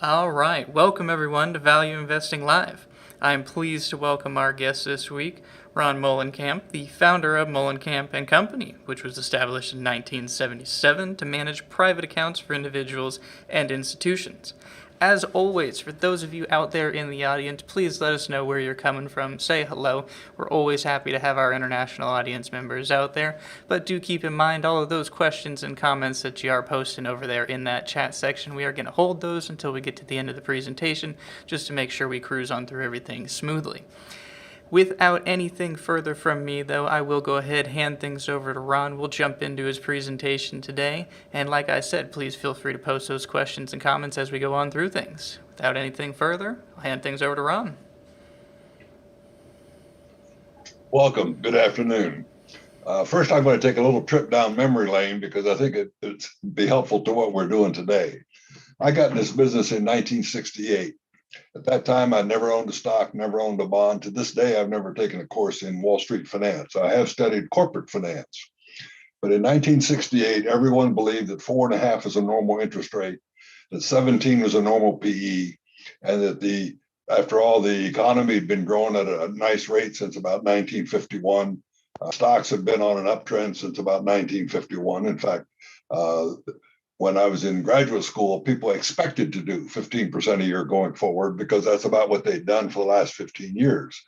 All right, welcome everyone to Value Investing Live. I'm pleased to welcome our guest this week, Ron Muhlenkamp, the founder of Muhlenkamp Company, which was established in 1977 to manage private accounts for individuals and institutions. As always, for those of you out there in the audience, please let us know where you're coming from. Say hello. We're always happy to have our international audience members out there. But do keep in mind all of those questions and comments that you are posting over there in that chat section. We are going to hold those until we get to the end of the presentation, just to make sure we cruise on through everything smoothly. Without anything further from me, though, I will go ahead and hand things over to Ron. We'll jump into his presentation today. And like I said, please feel free to post those questions and comments as we go on through things. Without anything further, I'll hand things over to Ron. Welcome. Good afternoon. First, I'm going to take a little trip down memory lane because I think it'd be helpful to what we're doing today. I got in this business in 1968. At that time, I never owned a stock, never owned a bond. To this day, I've never taken a course in Wall Street finance. I have studied corporate finance. But in 1968, everyone believed that 4.5 is a normal interest rate, that 17 was a normal PE, and that after all, the economy had been growing at a nice rate since about 1951. Stocks have been on an uptrend since about 1951. In fact, when I was in graduate school, people expected to do 15% a year going forward because that's about what they'd done for the last 15 years.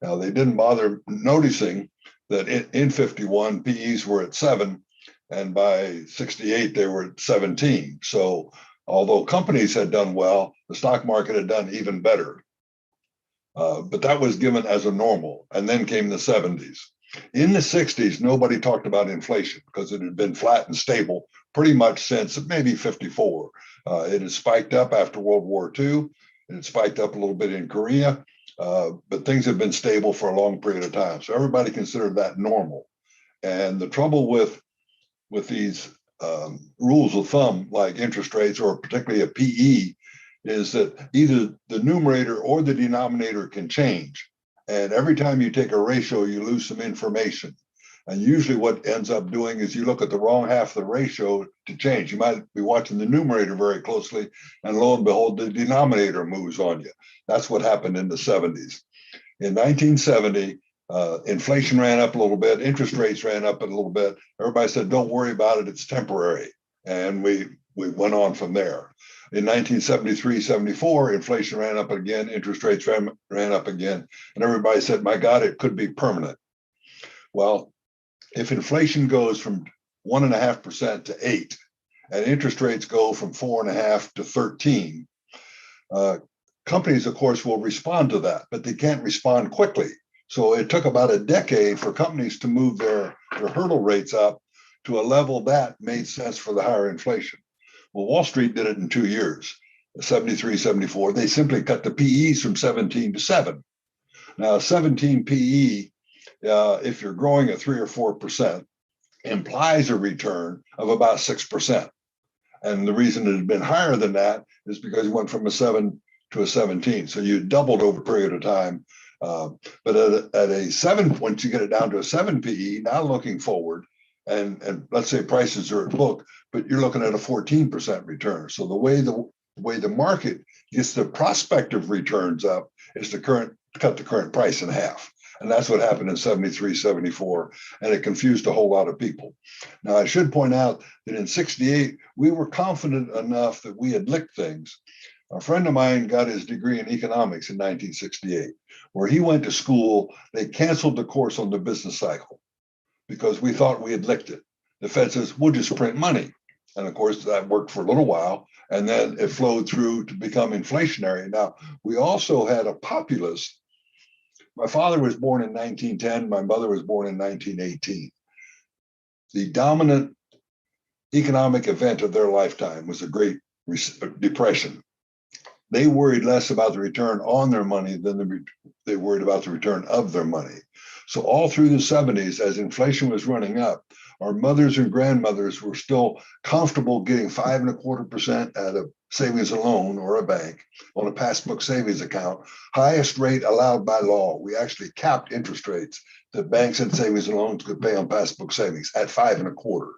Now, they didn't bother noticing that in 51, PEs were at 7, and by 68, they were at 17. So although companies had done well, the stock market had done even better. But that was given as a normal. And then came the 70s. In the 60s, nobody talked about inflation because it had been flat and stable pretty much since maybe 54. It had spiked up after World War II. It had spiked up a little bit in Korea, but things have been stable for a long period of time. So everybody considered that normal. And the trouble with these rules of thumb, like interest rates or particularly a PE, is that either the numerator or the denominator can change. And every time you take a ratio, you lose some information. And usually what ends up doing is you look at the wrong half of the ratio to change. You might be watching the numerator very closely, and lo and behold, the denominator moves on you. That's what happened in the 70s. In 1970, inflation ran up a little bit, interest rates ran up a little bit. Everybody said, don't worry about it, it's temporary. And we went on from there. In 1973, 74, inflation ran up again, interest rates ran up again, and everybody said, my God, it could be permanent. Well, if inflation goes from 1.5% to 8, and interest rates go from 4.5 to 13, companies, of course, will respond to that, but they can't respond quickly. So it took about a decade for companies to move their hurdle rates up to a level that made sense for the higher inflation. Well, Wall Street did it in 2 years, 73, 74. They simply cut the PEs from 17 to 7. Now, 17 PE, if you're growing at 3 or 4%, implies a return of about 6%. And the reason it had been higher than that is because you went from a 7 to a 17. So you doubled over a period of time. But at a 7, once you get it down to a 7 PE, now looking forward, and let's say prices are at book, but you're looking at a 14% return. So the way the market gets the prospective returns up is to cut the current price in half. And that's what happened in 73, 74, and it confused a whole lot of people. Now, I should point out that in 68, we were confident enough that we had licked things. A friend of mine got his degree in economics in 1968. Where he went to school, they canceled the course on the business cycle because we thought we had licked it. The Fed says, we'll just print money. And of course, that worked for a little while, and then it flowed through to become inflationary. Now, we also had a populace. My father was born in 1910. My mother was born in 1918. The dominant economic event of their lifetime was the Great Depression. They worried less about the return on their money than they worried about the return of their money. So all through the 70s, as inflation was running up, our mothers and grandmothers were still comfortable getting 5.25% at a savings and loan or a bank on a passbook savings account, highest rate allowed by law. We actually capped interest rates that banks and savings and loans could pay on passbook savings at 5.25%.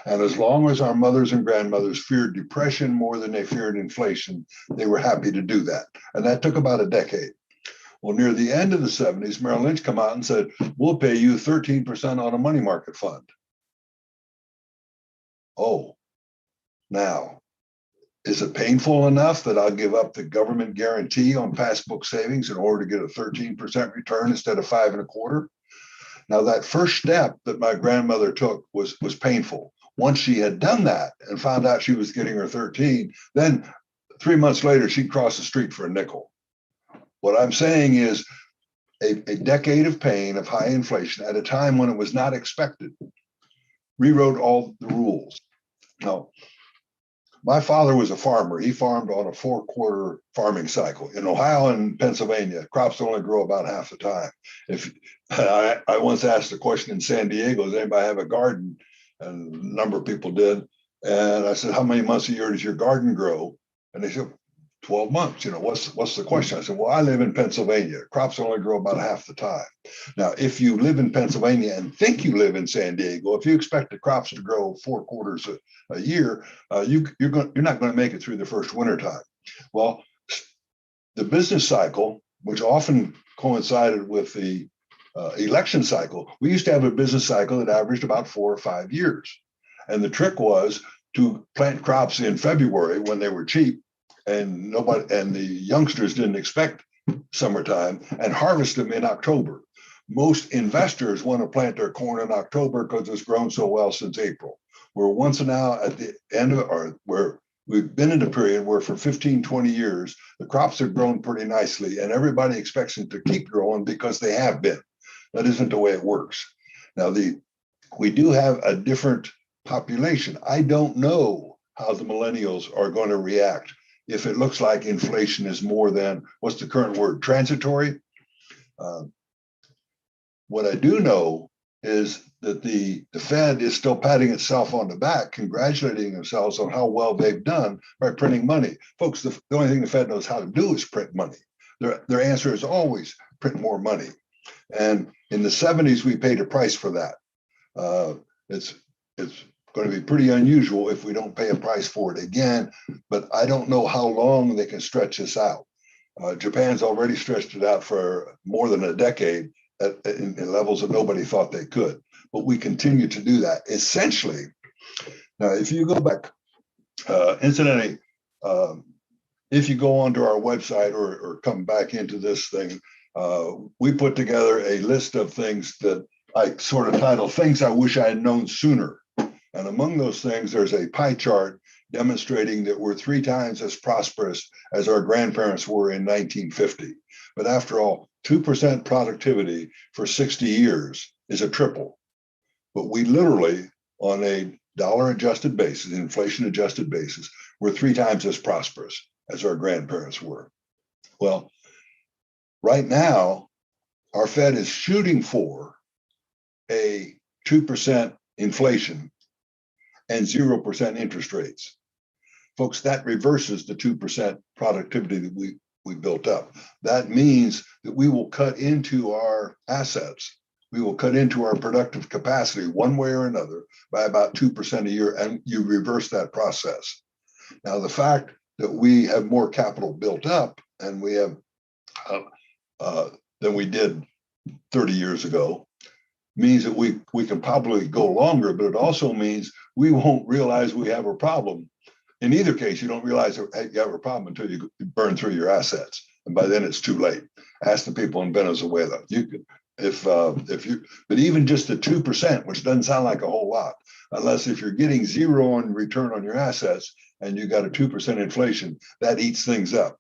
And as long as our mothers and grandmothers feared depression more than they feared inflation, they were happy to do that. And that took about a decade. Well, near the end of the 70s, Merrill Lynch come out and said, we'll pay you 13% on a money market fund. Oh, now, is it painful enough that I'll give up the government guarantee on passbook savings in order to get a 13% return instead of 5.25%? Now, that first step that my grandmother took was painful. Once she had done that and found out she was getting her 13, then 3 months later, she'd cross the street for a nickel. What I'm saying is a decade of pain, of high inflation at a time when it was not expected, rewrote all the rules. Now, my father was a farmer. He farmed on a 4-quarter farming cycle. In Ohio and Pennsylvania, crops only grow about half the time. If I once asked a question in San Diego, does anybody have a garden? And a number of people did. And I said, how many months a year does your garden grow? And they said, 12 months. What's the question? I said, well, I live in Pennsylvania. Crops only grow about half the time. Now, if you live in Pennsylvania and think you live in San Diego, if you expect the crops to grow 4 quarters a year, you're not going to make it through the first winter time. Well, the business cycle, which often coincided with the election cycle, we used to have a business cycle that averaged about 4 or 5 years. And the trick was to plant crops in February when they were cheap, and the youngsters didn't expect summertime, and harvest them in October. Most investors want to plant their corn in October because it's grown so well since April. We're once now at the end of where we've been in a period where for 15, 20 years, the crops have grown pretty nicely and everybody expects them to keep growing because they have been. That isn't the way it works. Now, we do have a different population. I don't know how the millennials are going to react if it looks like inflation is more than, what's the current word, transitory? What I do know is that the Fed is still patting itself on the back, congratulating themselves on how well they've done by printing money. Folks, the only thing the Fed knows how to do is print money. Their answer is always print more money. And in the 70s, we paid a price for that. It's going to be pretty unusual if we don't pay a price for it again, but I don't know how long they can stretch this out. Japan's already stretched it out for more than a decade in levels that nobody thought they could, but we continue to do that. Essentially, now, if you go back, incidentally, if you go onto our website or come back into this thing, we put together a list of things that I sort of title Things I Wish I Had Known Sooner. And among those things, there's a pie chart demonstrating that we're 3 times as prosperous as our grandparents were in 1950. But after all, 2% productivity for 60 years is a triple. But we literally, on a dollar-adjusted basis, inflation-adjusted basis, we're 3 times as prosperous as our grandparents were. Well, right now, our Fed is shooting for a 2% inflation and 0% interest rates. Folks, that reverses the 2% productivity that we built up. That means that we will cut into our assets. We will cut into our productive capacity one way or another by about 2% a year, and you reverse that process. Now, the fact that we have more capital built up and we have than we did 30 years ago means that we can probably go longer, but it also means we won't realize we have a problem. In either case, you don't realize that you have a problem until you burn through your assets, and by then it's too late. Ask the people in Venezuela. You could, but even just the 2%, which doesn't sound like a whole lot, unless if you're getting 0 on return on your assets and you got a 2% inflation, that eats things up.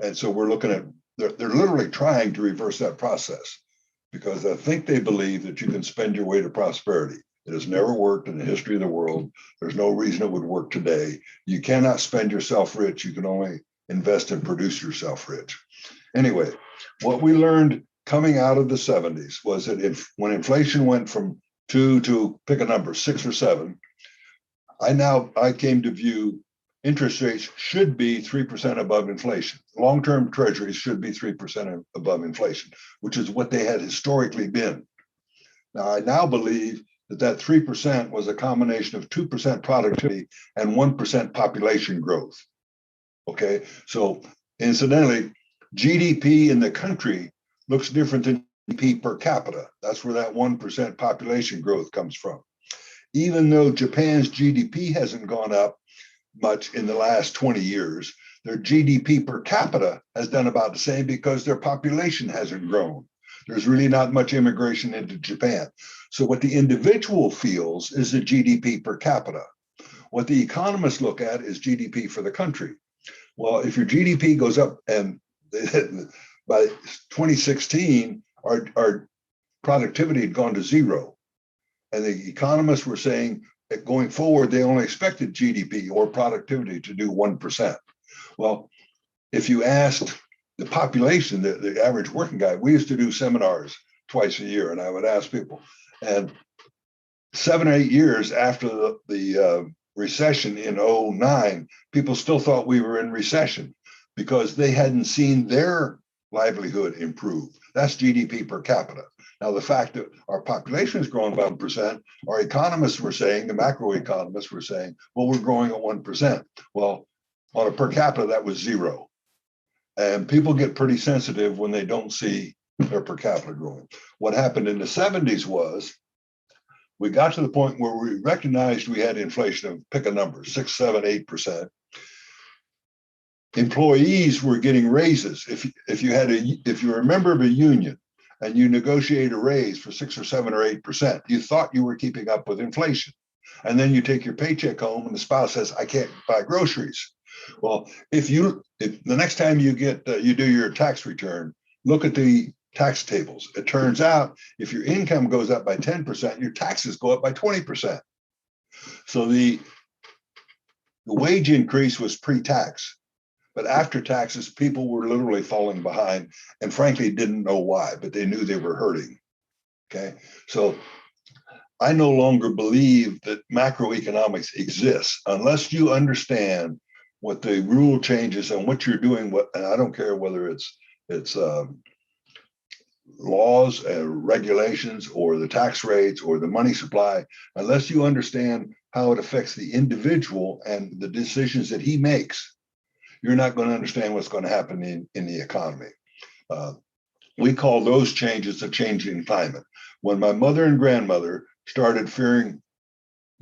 And so we're looking at they're literally trying to reverse that process, because I think they believe that you can spend your way to prosperity. It has never worked in the history of the world. There's no reason it would work today. You cannot spend yourself rich. You can only invest and produce yourself rich. Anyway, what we learned coming out of the 70s was that when inflation went from 2 to, pick a number, 6 or 7, I came to view interest rates should be 3% above inflation. Long-term treasuries should be 3% above inflation, which is what they had historically been. Now, I now believe that 3% was a combination of 2% productivity and 1% population growth. Okay, so incidentally, GDP in the country looks different than GDP per capita. That's where that 1% population growth comes from. Even though Japan's GDP hasn't gone up much in the last 20 years, their GDP per capita has done about the same because their population hasn't grown. There's really not much immigration into Japan. So what the individual feels is the GDP per capita. What the economists look at is GDP for the country. Well, if your GDP goes up, and by 2016, our productivity had gone to zero. And the economists were saying that going forward, they only expected GDP or productivity to do 1%. Well, if you asked the population, the average working guy, we used to do seminars twice a year, and I would ask people, and 7 or 8 years after the recession in 2009, people still thought we were in recession because they hadn't seen their livelihood improve. That's GDP per capita. Now, the fact that our population has grown by 1%, our economists were saying, the macroeconomists were saying, well, we're growing at 1%. Well, on a per capita, that was zero. And people get pretty sensitive when they don't see their per capita growing. What happened in the 70s was we got to the point where we recognized we had inflation of, pick a number, 6, 7, 8%. Employees were getting raises. If you're a member of a union and you negotiate a raise for 6 or 7 or 8%, you thought you were keeping up with inflation. And then you take your paycheck home and the spouse says, I can't buy groceries. Well, if the next time you do your tax return, look at the tax tables. It turns out if your income goes up by 10%, your taxes go up by 20%. So the wage increase was pre-tax, but after taxes, people were literally falling behind and frankly didn't know why, but they knew they were hurting. Okay, so I no longer believe that macroeconomics exists unless you understand what the rule changes and what you're doing. And I don't care whether it's laws, regulations, or the tax rates, or the money supply, unless you understand how it affects the individual and the decisions that he makes, you're not going to understand what's going to happen in the economy. We call those changes a change in climate. When my mother and grandmother started fearing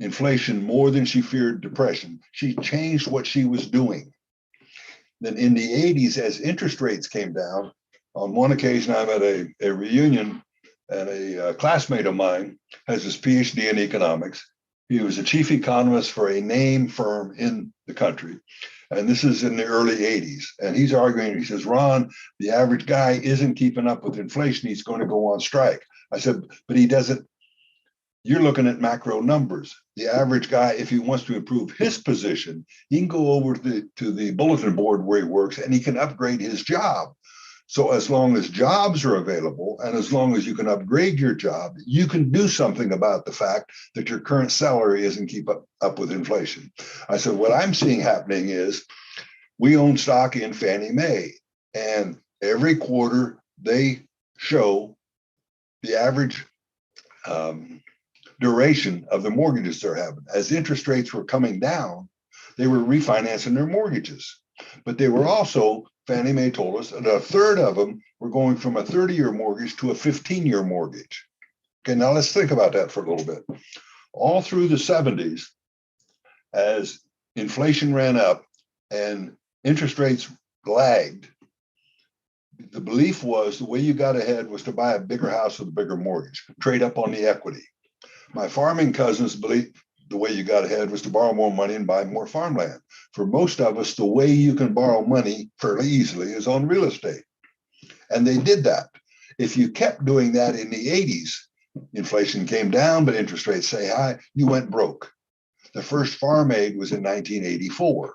inflation more than she feared depression, she changed what she was doing. Then in the 80s, as interest rates came down, on one occasion, I'm at a reunion, and a classmate of mine has his PhD in economics. He was a chief economist for a name firm in the country. And this is in the early 80s. And he's arguing, he says, Ron, the average guy isn't keeping up with inflation. He's going to go on strike. I said, but he doesn't. You're looking at macro numbers. The average guy, if he wants to improve his position, he can go over to the bulletin board where he works and he can upgrade his job. So as long as jobs are available and as long as you can upgrade your job, you can do something about the fact that your current salary isn't keep up with inflation. I said, what I'm seeing happening is we own stock in Fannie Mae, and every quarter they show the average duration of the mortgages they're having. As interest rates were coming down, they were refinancing their mortgages, but they were also, Fannie Mae told us that a third of them were going from a 30-year mortgage to a 15-year mortgage. Okay, now let's think about that for a little bit. All through the 70s, as inflation ran up and interest rates lagged, the belief was the way you got ahead was to buy a bigger house with a bigger mortgage, trade up on the equity. My farming cousins believed the way you got ahead was to borrow more money and buy more farmland. For most of us, the way you can borrow money fairly easily is on real estate. And they did that. If you kept doing that in the 80s, inflation came down, but interest rates stay high, you went broke. The first farm aid was in 1984.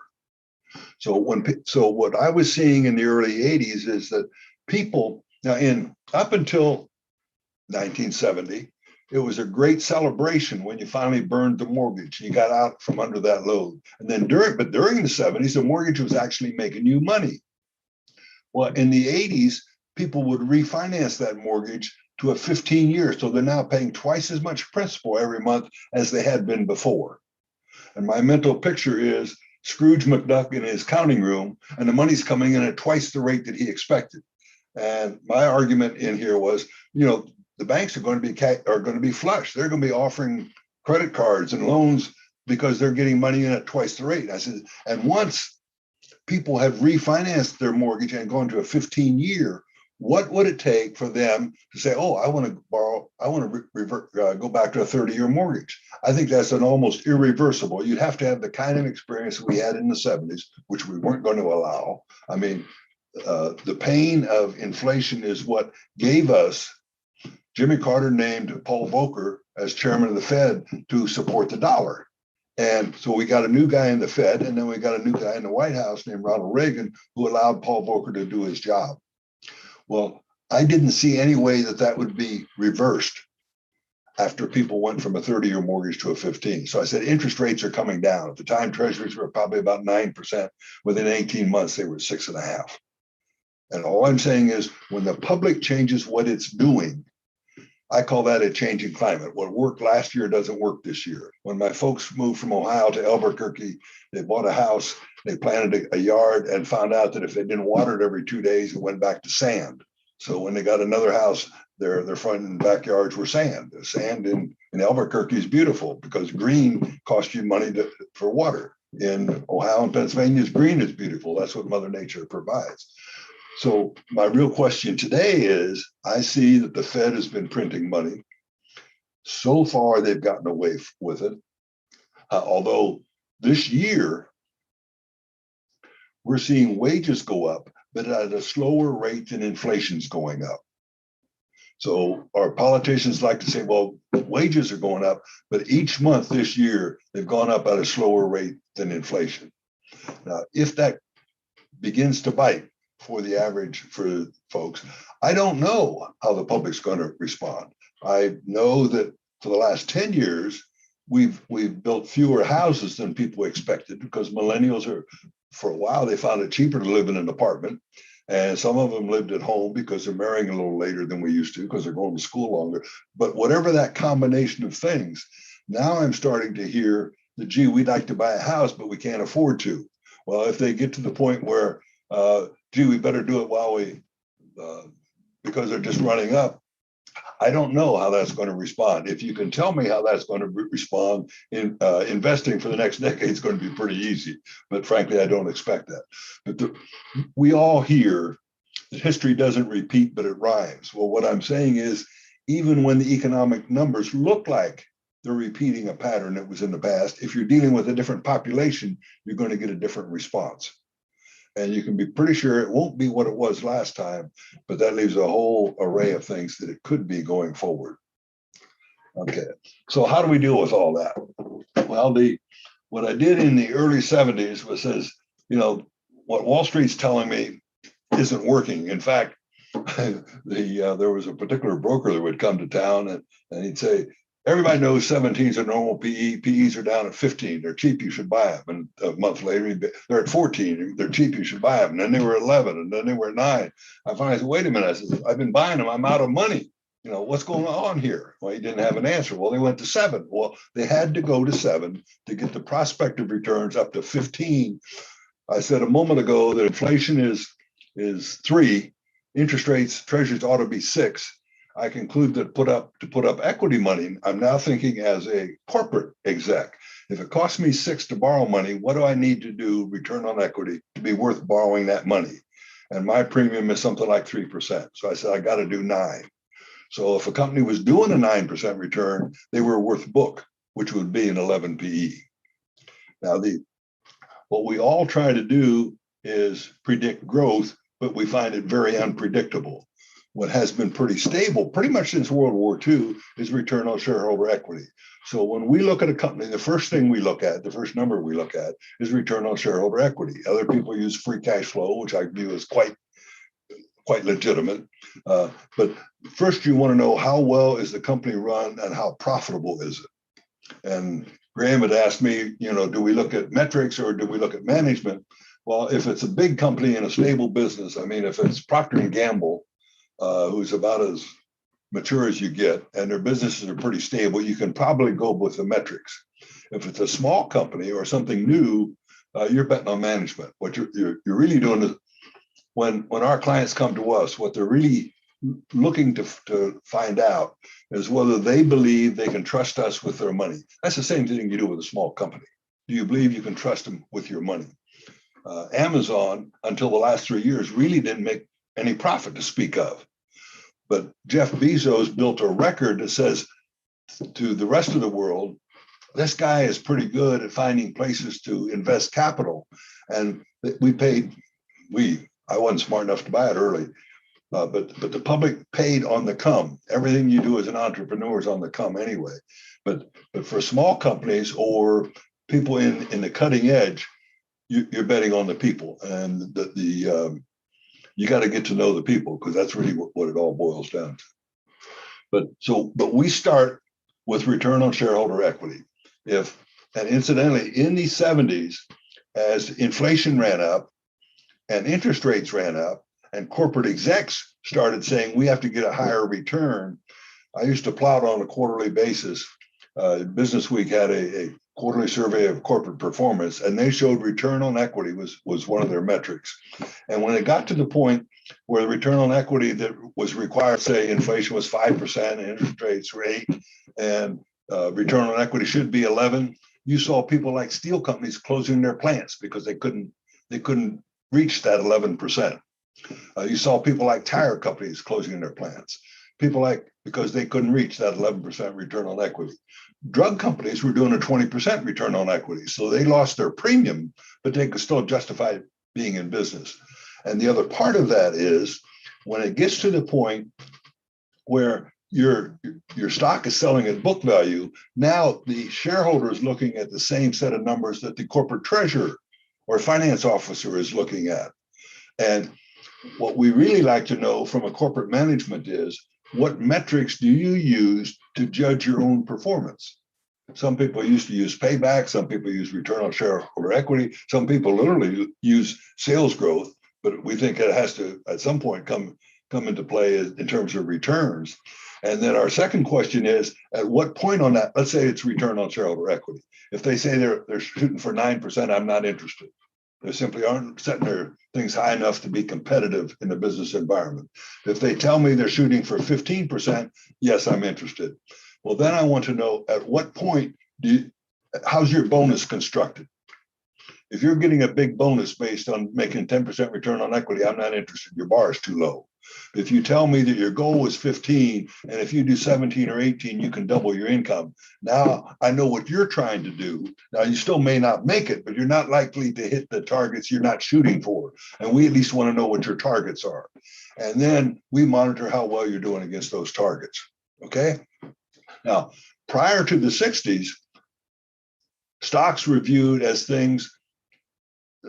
So what I was seeing in the early 80s is that people, now up until 1970, it was a great celebration when you finally burned the mortgage. You got out from under that load. And then during the 70s, the mortgage was actually making you money. Well, in the 80s, people would refinance that mortgage to a 15 years. So they're now paying twice as much principal every month as they had been before. And my mental picture is Scrooge McDuck in his counting room, and the money's coming in at twice the rate that he expected. And my argument in here was, the banks are going to be flush. They're going to be offering credit cards and loans because they're getting money in at twice the rate. I said, and once people have refinanced their mortgage and gone to a 15-year, what would it take for them to say, oh, I want to go back to a 30-year mortgage? I think that's an almost irreversible. You'd have to have the kind of experience we had in the 70s, which we weren't going to allow. I mean, the pain of inflation is what gave us, Jimmy Carter named Paul Volcker as chairman of the Fed to support the dollar. And so we got a new guy in the Fed, and then we got a new guy in the White House named Ronald Reagan, who allowed Paul Volcker to do his job. Well, I didn't see any way that would be reversed after people went from a 30-year mortgage to a 15. So I said, interest rates are coming down. At the time, treasuries were probably about 9%. Within 18 months, they were 6.5%. And all I'm saying is when the public changes what it's doing, I call that a changing climate. What worked last year doesn't work this year. When my folks moved from Ohio to Albuquerque, they bought a house, they planted a yard and found out that if they didn't water it every 2 days, it went back to sand. So when they got another house, their front and backyards were sand. The sand in Albuquerque is beautiful because green costs you money for water. In Ohio and Pennsylvania, green is beautiful. That's what Mother Nature provides. So my real question today is, I see that the Fed has been printing money. So far, they've gotten away with it. Although this year, we're seeing wages go up, but at a slower rate than inflation's going up. So our politicians like to say, well, wages are going up, but each month this year, they've gone up at a slower rate than inflation. Now, if that begins to bite, for the average for folks, I don't know how the public's going to respond. I know that for the last 10 years, we've built fewer houses than people expected because millennials for a while, they found it cheaper to live in an apartment. And some of them lived at home because they're marrying a little later than we used to because they're going to school longer. But whatever that combination of things, now I'm starting to hear that, gee, we'd like to buy a house, but we can't afford to. Well, if they get to the point where, gee, we better do it while because they're just running up. I don't know how that's going to respond. If you can tell me how that's going to respond in investing for the next decade, it's going to be pretty easy. But frankly, I don't expect that. But we all hear that history doesn't repeat, but it rhymes. Well, what I'm saying is, even when the economic numbers look like they're repeating a pattern that was in the past, if you're dealing with a different population, you're going to get a different response. And you can be pretty sure it won't be what it was last time, but that leaves a whole array of things that it could be going forward. Okay, so how do we deal with all that? Well, what I did in the early 70s was says, what Wall Street's telling me isn't working. In fact, there was a particular broker that would come to town and he'd say, everybody knows 17s are normal PE. PEs are down at 15. They're cheap. You should buy them. And a month later, they're at 14. They're cheap. You should buy them. And then they were 11. And then they were 9. I finally said, wait a minute. I said, I've been buying them. I'm out of money. What's going on here? Well, he didn't have an answer. Well, they went to 7. Well, they had to go to 7 to get the prospective returns up to 15. I said a moment ago that inflation is 3. Interest rates, treasuries ought to be 6. I conclude that to put up equity money, I'm now thinking as a corporate exec. If it costs me 6 to borrow money, what do I need to do, return on equity, to be worth borrowing that money? And my premium is something like 3%. So I said, I got to do 9. So if a company was doing a 9% return, they were worth book, which would be an 11 PE. Now, what we all try to do is predict growth, but we find it very unpredictable. What has been pretty stable, pretty much since World War II, is return on shareholder equity. So when we look at a company, the first thing we look at, the first number we look at, is return on shareholder equity. Other people use free cash flow, which I view as quite legitimate. But first, you want to know how well is the company run and how profitable is it? And Graham had asked me, do we look at metrics or do we look at management? Well, if it's a big company and a stable business, I mean, if it's Procter & Gamble, who's about as mature as you get, and their businesses are pretty stable, you can probably go with the metrics. If it's a small company or something new, you're betting on management. What you're really doing is when our clients come to us, what they're really looking to find out is whether they believe they can trust us with their money. That's the same thing you do with a small company. Do you believe you can trust them with your money? Amazon, until the last 3 years, really didn't make any profit to speak of. But Jeff Bezos built a record that says to the rest of the world, this guy is pretty good at finding places to invest capital. And I wasn't smart enough to buy it early, but the public paid on the come. Everything you do as an entrepreneur is on the come anyway. But for small companies or people in the cutting edge, you're betting on the people, and you got to get to know the people, because that's really what it all boils down to. But we start with return on shareholder equity. And incidentally, in the 70s, as inflation ran up and interest rates ran up and corporate execs started saying we have to get a higher return, I used to plot on a quarterly basis. Business Week had a quarterly survey of corporate performance, and they showed return on equity was one of their metrics. And when it got to the point where the return on equity that was required, say inflation was 5% and interest rates were 8%, and return on equity should be 11%, you saw people like steel companies closing their plants because they couldn't reach that 11%. You saw people like tire companies closing their plants, because they couldn't reach that 11% return on equity. Drug companies were doing a 20% return on equity, so they lost their premium, but they could still justify being in business. And the other part of that is when it gets to the point where your stock is selling at book value, now the shareholder is looking at the same set of numbers that the corporate treasurer or finance officer is looking at. And what we really like to know from a corporate management is, what metrics do you use to judge your own performance? Some people used to use payback, some people use return on shareholder equity, some people literally use sales growth, but we think it has to at some point come into play in terms of returns. And then our second question is, at what point on that, let's say it's return on shareholder equity. If they say they're shooting for 9%, I'm not interested. They simply aren't setting their things high enough to be competitive in the business environment. If they tell me they're shooting for 15%, yes, I'm interested. Well, then I want to know, at what point how's your bonus constructed? If you're getting a big bonus based on making 10% return on equity, I'm not interested. Your bar is too low. If you tell me that your goal is 15, and if you do 17 or 18, you can double your income. Now I know what you're trying to do. Now you still may not make it, but you're not likely to hit the targets you're not shooting for. And we at least want to know what your targets are. And then we monitor how well you're doing against those targets. Okay. Now, prior to the 60s, stocks were viewed as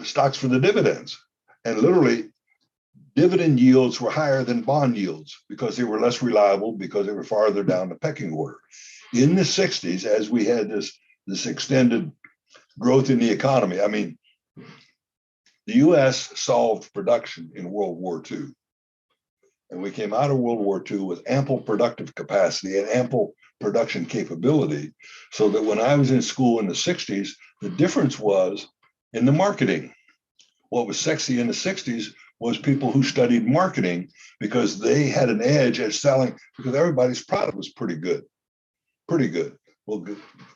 stocks for the dividends. And literally, dividend yields were higher than bond yields because they were less reliable, because they were farther down the pecking order. In the 60s, as we had this extended growth in the economy, I mean, the US solved production in World War II. And we came out of World War II with ample productive capacity and ample production capability, so that when I was in school in the 60s, the difference was in the marketing. What was sexy in the 60s was people who studied marketing, because they had an edge at selling, because everybody's product was pretty good. We'll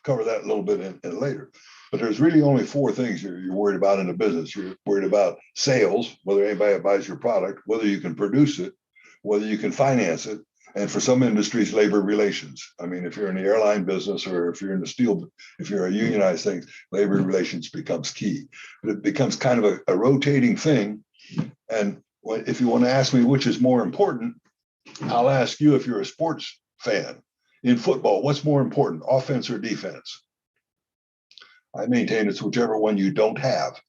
cover that a little bit in later. But there's really only 4 things you're worried about in a business. You're worried about sales, whether anybody buys your product, whether you can produce it, whether you can finance it, and for some industries, labor relations. I mean, if you're in the airline business, or if you're in the steel, if you're a unionized thing, labor relations becomes key. But it becomes kind of a rotating thing. And if you want to ask me which is more important, I'll ask you, if you're a sports fan. In football, what's more important, offense or defense? I maintain it's whichever one you don't have.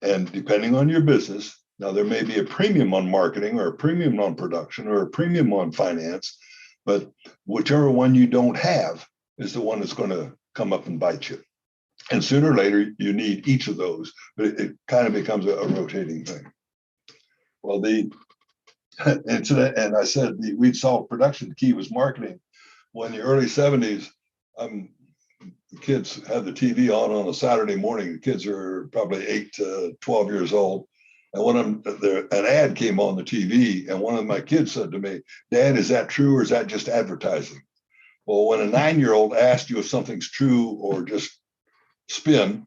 And depending on your business, now there may be a premium on marketing, or a premium on production, or a premium on finance, but whichever one you don't have is the one that's going to come up and bite you. And sooner or later, you need each of those, but it kind of becomes a rotating thing. Well, the And I said we'd solve production. The key was marketing. Well, in the early 70s, the kids had the TV on a Saturday morning. The kids are probably 8 to 12 years old. And an ad came on the TV, and one of my kids said to me, "Dad, is that true or is that just advertising?" Well, when a 9-year-old asks you if something's true or just spin,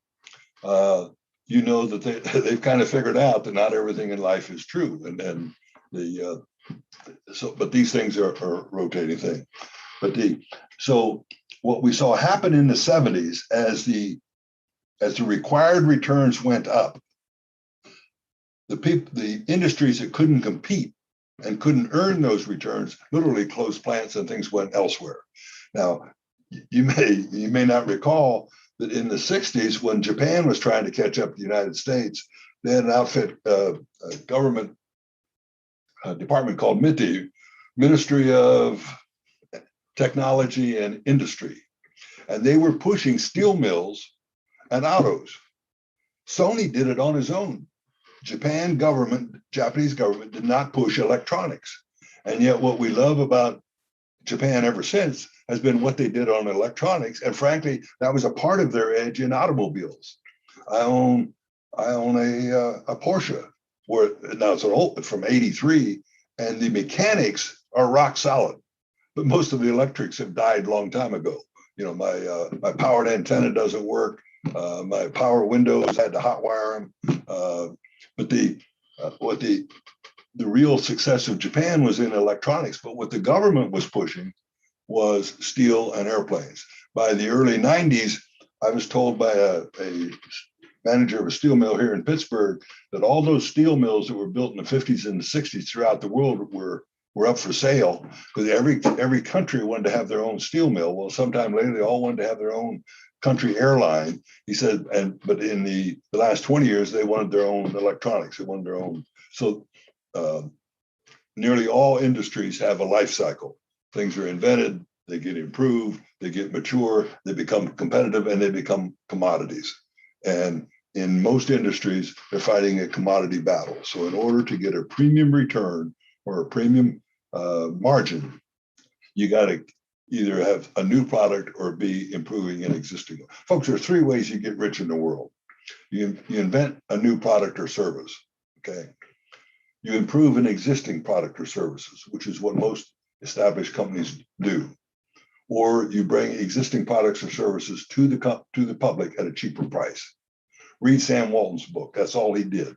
you know that they've kind of figured out that not everything in life is true. And but these things are rotating things. So what we saw happen in the 70s as the required returns went up, the industries that couldn't compete and couldn't earn those returns literally closed plants and things went elsewhere. Now, you may not recall that in the 60s, when Japan was trying to catch up to the United States, they had an outfit, a government department called MITI, Ministry of Technology and Industry. And they were pushing steel mills and autos. Sony did it on his own. Japanese government did not push electronics. And yet what we love about Japan ever since has been what they did on electronics. And frankly, that was a part of their edge in automobiles. I own a Porsche, where now it's an old from '83, and the mechanics are rock solid. But most of the electrics have died a long time ago. You know, my powered antenna doesn't work. My power windows, I had to hotwire them. But the real success of Japan was in electronics. But what the government was pushing was steel and airplanes. By the early 90s, I was told by a manager of a steel mill here in Pittsburgh that all those steel mills that were built in the 50s and the 60s throughout the world were up for sale, because every country wanted to have their own steel mill. Well, sometime later, they all wanted to have their own country airline. He said, but in the last 20 years, they wanted their own electronics. They wanted their own. So nearly all industries have a life cycle. Things are invented, they get improved, they get mature, they become competitive, and they become commodities. And in most industries, they're fighting a commodity battle. So in order to get a premium return or a premium margin, you got to either have a new product or be improving an existing one. Folks, there are 3 ways you get rich in the world. You invent a new product or service, okay? You improve an existing product or services, which is what most established companies do. Or you bring existing products or services to the public at a cheaper price. Read Sam Walton's book. That's all he did.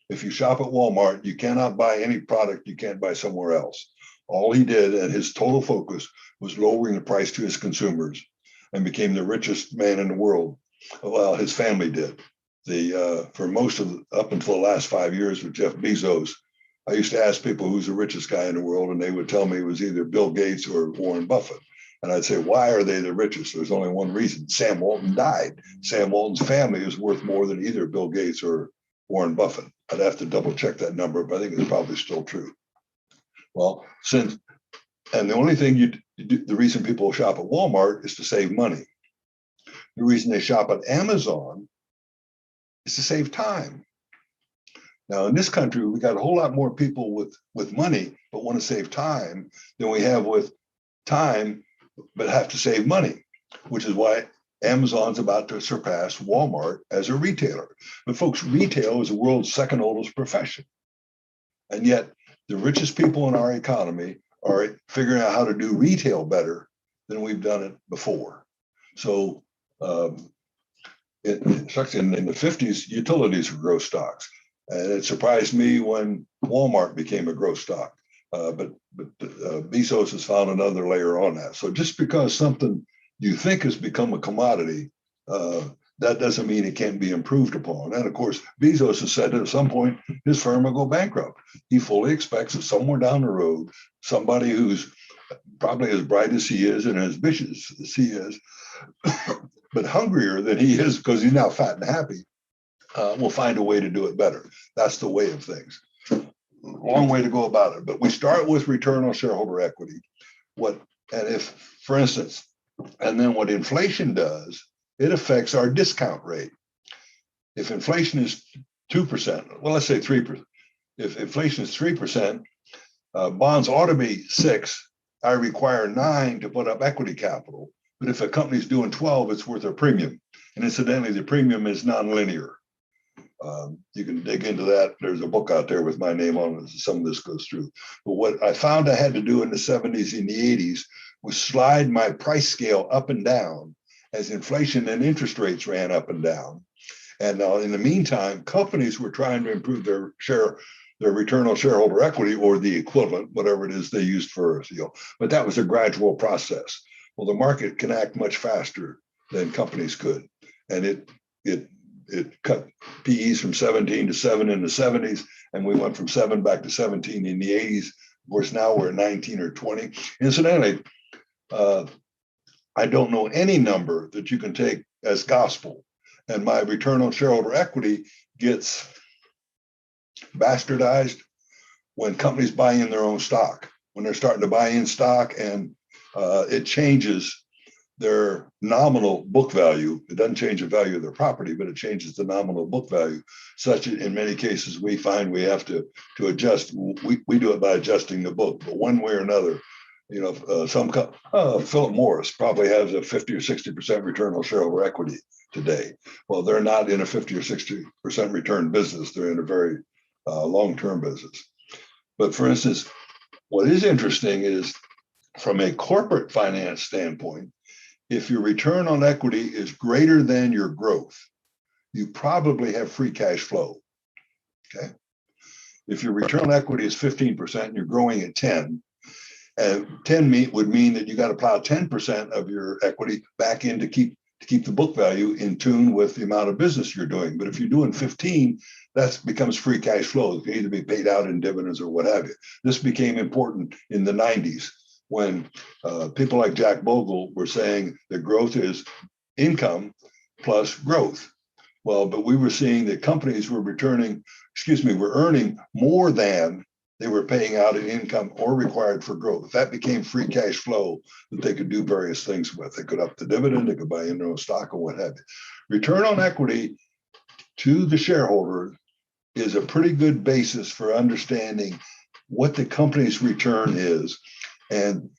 If you shop at Walmart, you cannot buy any product you can't buy somewhere else. All he did, and his total focus, was lowering the price to his consumers, and became the richest man in the world. Well, his family did. For most of up until the last 5 years with Jeff Bezos, I used to ask people who's the richest guy in the world, and they would tell me it was either Bill Gates or Warren Buffett. And I'd say, why are they the richest? There's only one reason. Sam Walton died. Sam Walton's family is worth more than either Bill Gates or Warren Buffett. I'd have to double check that number, but I think it's probably still true. Well, and the only thing the reason people shop at Walmart is to save money. The reason they shop at Amazon is to save time. Now, in this country, we got a whole lot more people with money, but want to save time than we have with time, but have to save money, which is why Amazon's about to surpass Walmart as a retailer. But folks, retail is the world's second oldest profession. And yet the richest people in our economy are figuring out how to do retail better than we've done it before. So in the 50s, utilities were growth stocks. And it surprised me when Walmart became a growth stock. But Bezos has found another layer on that. So just because something you think has become a commodity, that doesn't mean it can't be improved upon. And of course, Bezos has said that at some point his firm will go bankrupt. He fully expects that somewhere down the road, somebody who's probably as bright as he is and as ambitious as he is, but hungrier than he is because he's now fat and happy, will find a way to do it better. That's the way of things. Long way to go about it. But we start with return on shareholder equity. For instance, and then what inflation does, it affects our discount rate. If inflation is 2%, well, let's say 3%. If inflation is 3%, Bonds ought to be 6. I require 9 to put up equity capital. But if a company's doing 12, it's worth a premium. And incidentally, the premium is nonlinear. You can dig into that. There's a book out there with my name on it. Some of this goes through. But what I found I had to do in the 70s and the 80s was slide my price scale up and down as inflation and interest rates ran up and down. And in the meantime, companies were trying to improve their return on shareholder equity, or the equivalent, whatever it is they used for, but that was a gradual process. Well, the market can act much faster than companies could. And it cut PEs from 17 to 7 in the 70s, and we went from 7 back to 17 in the 80s. Of course, now we're at 19 or 20. Incidentally, I don't know any number that you can take as gospel, and my return on shareholder equity gets bastardized when companies buy in their own stock, when they're starting to buy in stock, and it changes their nominal book value. It doesn't change the value of their property, but it changes the nominal book value, such that in many cases we find we have to adjust. We do it by adjusting the book, but one way or another, Philip Morris probably has a 50 or 60% return on shareholder equity today. Well, they're not in a 50 or 60% return business. They're in a very long-term business. But for instance, what is interesting is from a corporate finance standpoint, if your return on equity is greater than your growth, you probably have free cash flow. Okay. If your return on equity is 15% and you're growing at 10, 10 would mean that you got to plow 10% of your equity back in to keep the book value in tune with the amount of business you're doing. But if you're doing 15, that becomes free cash flow. It can either be paid out in dividends or what have you. This became important in the 90s when people like Jack Bogle were saying that growth is income plus growth. Well, but we were seeing that companies were earning more than they were paying out in income or required for growth. That became free cash flow that they could do various things with. They could up the dividend, they could buy in their own stock or what have you. Return on equity to the shareholder is a pretty good basis for understanding what the company's return is. And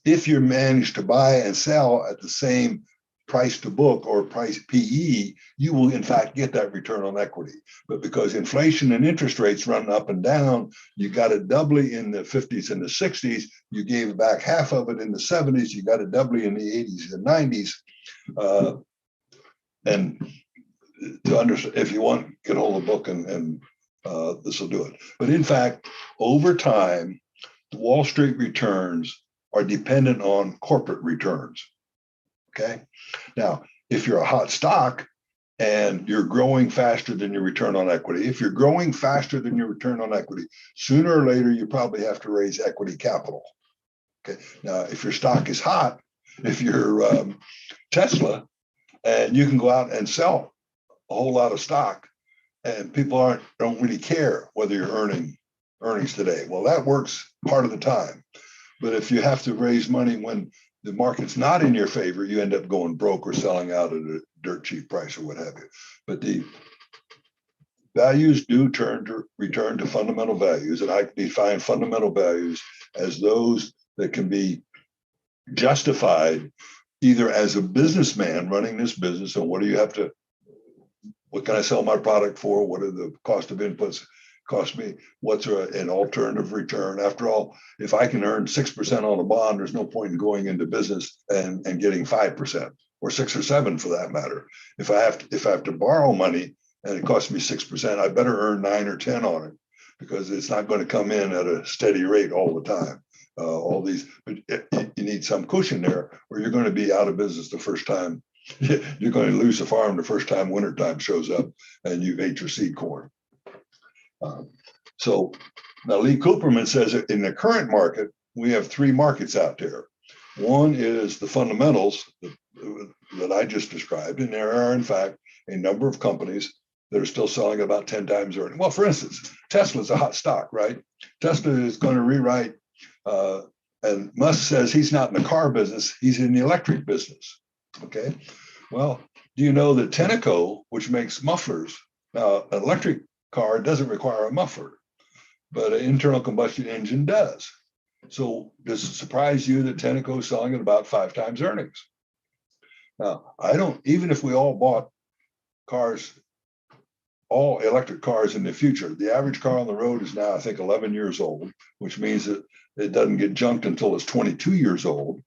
if you manage to buy and sell at the same price to book or price PE, you will in fact get that return on equity. But because inflation and interest rates run up and down, you got it doubly in the 50s and the 60s, you gave back half of it in the 70s, you got it doubly in the 80s and 90s. And to understand, if you want, get hold of the book and this will do it. But in fact, over time, Wall Street returns are dependent on corporate returns. Okay. Now, if you're a hot stock and you're growing faster than your return on equity, if you're growing faster than your return on equity, sooner or later, you probably have to raise equity capital. Okay. Now, if your stock is hot, if you're Tesla and you can go out and sell a whole lot of stock and people don't really care whether you're earning earnings today. Well, that works part of the time. But if you have to raise money when the market's not in your favor, you end up going broke or selling out at a dirt cheap price or what have you. But the values do return to fundamental values. And I define fundamental values as those that can be justified either as a businessman running this business. And what can I sell my product for? What are the cost of inputs cost me? What's an alternative return? After all, if I can earn 6% on a bond, there's no point in going into business and getting 5% or 6 or 7 for that matter. If I have to borrow money and it costs me 6%, I better earn 9 or 10 on it because it's not going to come in at a steady rate all the time. But you need some cushion there, or you're going to be out of business the first time. You're going to lose the farm the first time wintertime shows up and you've ate your seed corn. So now Lee Cooperman says that in the current market, we have 3 markets out there. One is the fundamentals that I just described, and there are in fact a number of companies that are still selling about 10 times earnings. Well, for instance, Tesla's a hot stock, right? Tesla is going to rewrite, and Musk says he's not in the car business, he's in the electric business. Okay. Well, do you know that Tenneco, which makes mufflers, now an electric car doesn't require a muffler, but an internal combustion engine does. So does it surprise you that Tenneco is selling at about 5 times earnings? Now, I don't, even if we all bought cars, all electric cars in the future, the average car on the road is now, I think, 11 years old, which means that it doesn't get junked until it's 22 years old.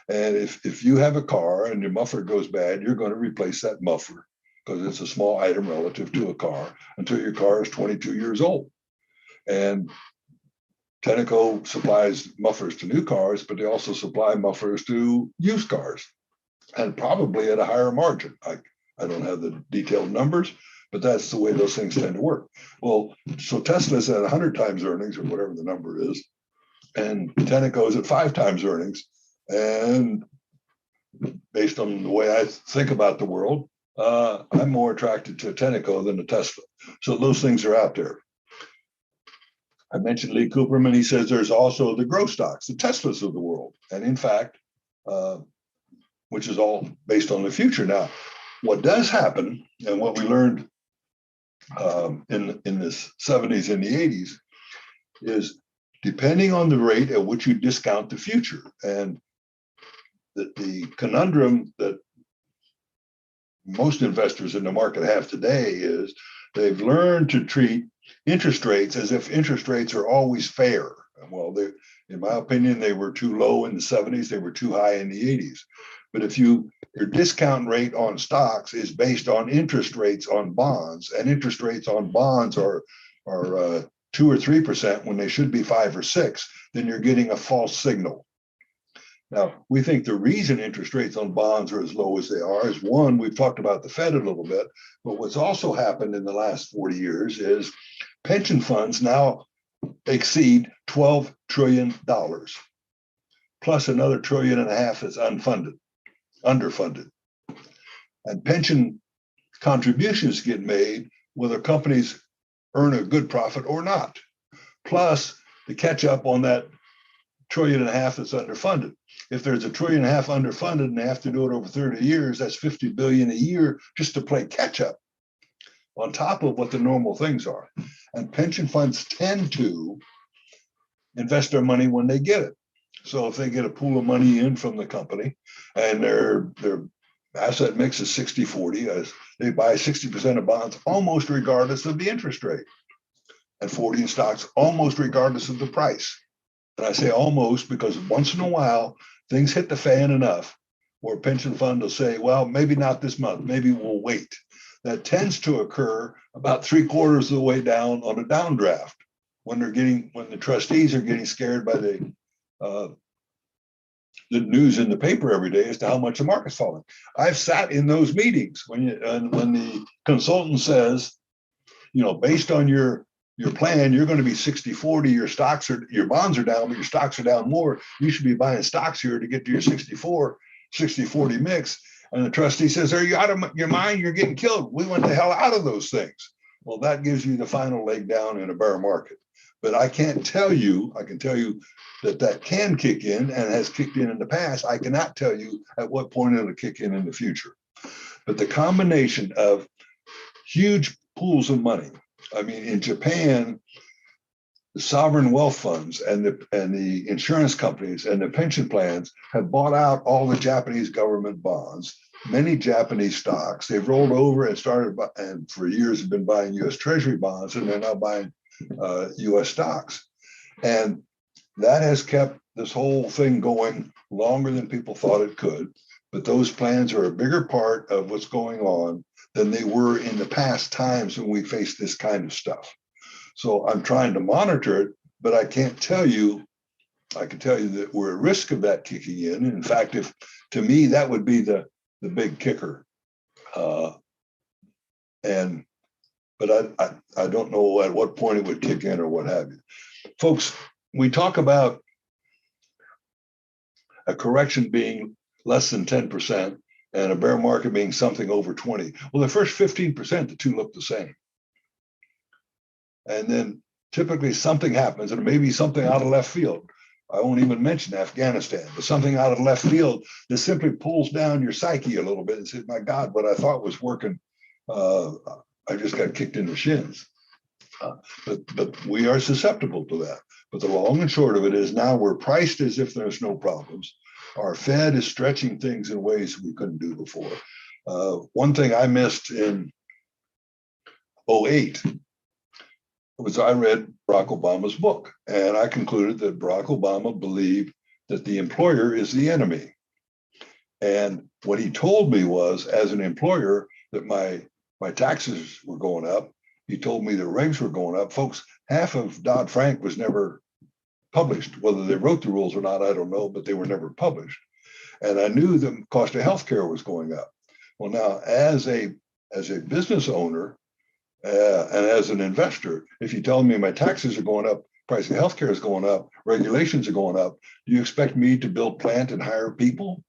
And if you have a car and your muffler goes bad, you're going to replace that muffler because it's a small item relative to a car until your car is 22 years old. And Tenneco supplies mufflers to new cars, but they also supply mufflers to used cars, and probably at a higher margin. I don't have the detailed numbers, but that's the way those things tend to work. Well, so Tesla's at 100 times earnings or whatever the number is, and Tenneco is at 5 times earnings. And based on the way I think about the world, I'm more attracted to Tenneco than to Tesla. So those things are out there. I mentioned Lee Cooperman. He says there's also the growth stocks, the Teslas of the world. And in fact, which is all based on the future. Now, what does happen, and what we learned in the 70s and the 80s, is depending on the rate at which you discount the future. And the conundrum that most investors in the market have today is they've learned to treat interest rates as if interest rates are always fair. Well, in my opinion, they were too low in the 70s, they were too high in the 80s. But if your discount rate on stocks is based on interest rates on bonds, and interest rates on bonds are 2 or 3% when they should be 5 or 6, then you're getting a false signal. Now, we think the reason interest rates on bonds are as low as they are is, one, we've talked about the Fed a little bit, but what's also happened in the last 40 years is pension funds now exceed $12 trillion, plus another $1.5 trillion is underfunded. And pension contributions get made whether companies earn a good profit or not, plus the catch up on that $1.5 trillion that's underfunded. If there's $1.5 trillion underfunded and they have to do it over 30 years, that's $50 billion a year just to play catch up on top of what the normal things are. And pension funds tend to invest their money when they get it. So if they get a pool of money in from the company and their asset mix is 60-40, as they buy 60% of bonds almost regardless of the interest rate, and 40 in stocks almost regardless of the price. And I say almost because once in a while, things hit the fan enough where a pension fund will say, well, maybe not this month, maybe we'll wait. That tends to occur about 3/4 of the way down on a downdraft when the trustees are getting scared by the news in the paper every day as to how much the market's falling. I've sat in those meetings when the consultant says, based on your plan, you're going to be 60-40. Your bonds are down, but your stocks are down more. You should be buying stocks here to get to your 60-40 mix. And the trustee says, are you out of your mind? You're getting killed. We went the hell out of those things. Well, that gives you the final leg down in a bear market. But I can tell you that can kick in and has kicked in the past. I cannot tell you at what point it'll kick in the future. But the combination of huge pools of money, I mean, in Japan, the sovereign wealth funds and the insurance companies and the pension plans have bought out all the Japanese government bonds, many Japanese stocks. They've rolled over and for years have been buying U.S. Treasury bonds, and they're now buying U.S. stocks. And that has kept this whole thing going longer than people thought it could. But those plans are a bigger part of what's going on than they were in the past times when we faced this kind of stuff. So I'm trying to monitor it, but I can't tell you. I can tell you that we're at risk of that kicking in. And in fact, to me, that would be the big kicker. But I don't know at what point it would kick in or what have you. Folks, we talk about a correction being less than 10% and a bear market being something over 20. Well, the first 15%, the two look the same. And then typically something happens, and maybe something out of left field. I won't even mention Afghanistan, but something out of left field that simply pulls down your psyche a little bit and says, my God, what I thought was working, I just got kicked in the shins. But we are susceptible to that. But the long and short of it is now we're priced as if there's no problems. Our Fed is stretching things in ways we couldn't do before. One thing I missed in '08 was I read Barack Obama's book, and I concluded that Barack Obama believed that the employer is the enemy. And what he told me was, as an employer, that my taxes were going up. He told me the regs were going up. Folks, half of Dodd-Frank was never published. Whether they wrote the rules or not, I don't know, but they were never published. And I knew the cost of healthcare was going up. Well, now, as a business owner and as an investor, if you tell me my taxes are going up, price of healthcare is going up, regulations are going up, do you expect me to build plant and hire people?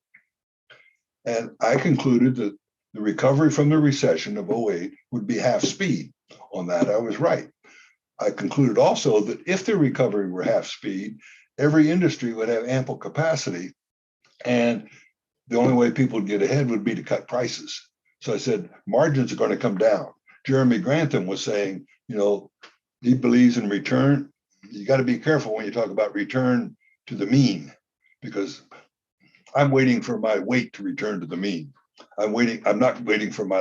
And I concluded that the recovery from the recession of '08 would be half speed. On that, I was right. I concluded also that if the recovery were half speed, every industry would have ample capacity, and the only way people would get ahead would be to cut prices. So I said, margins are going to come down. Jeremy Grantham was saying, he believes in return. You got to be careful when you talk about return to the mean, because I'm waiting for my weight to return to the mean. I'm not waiting for my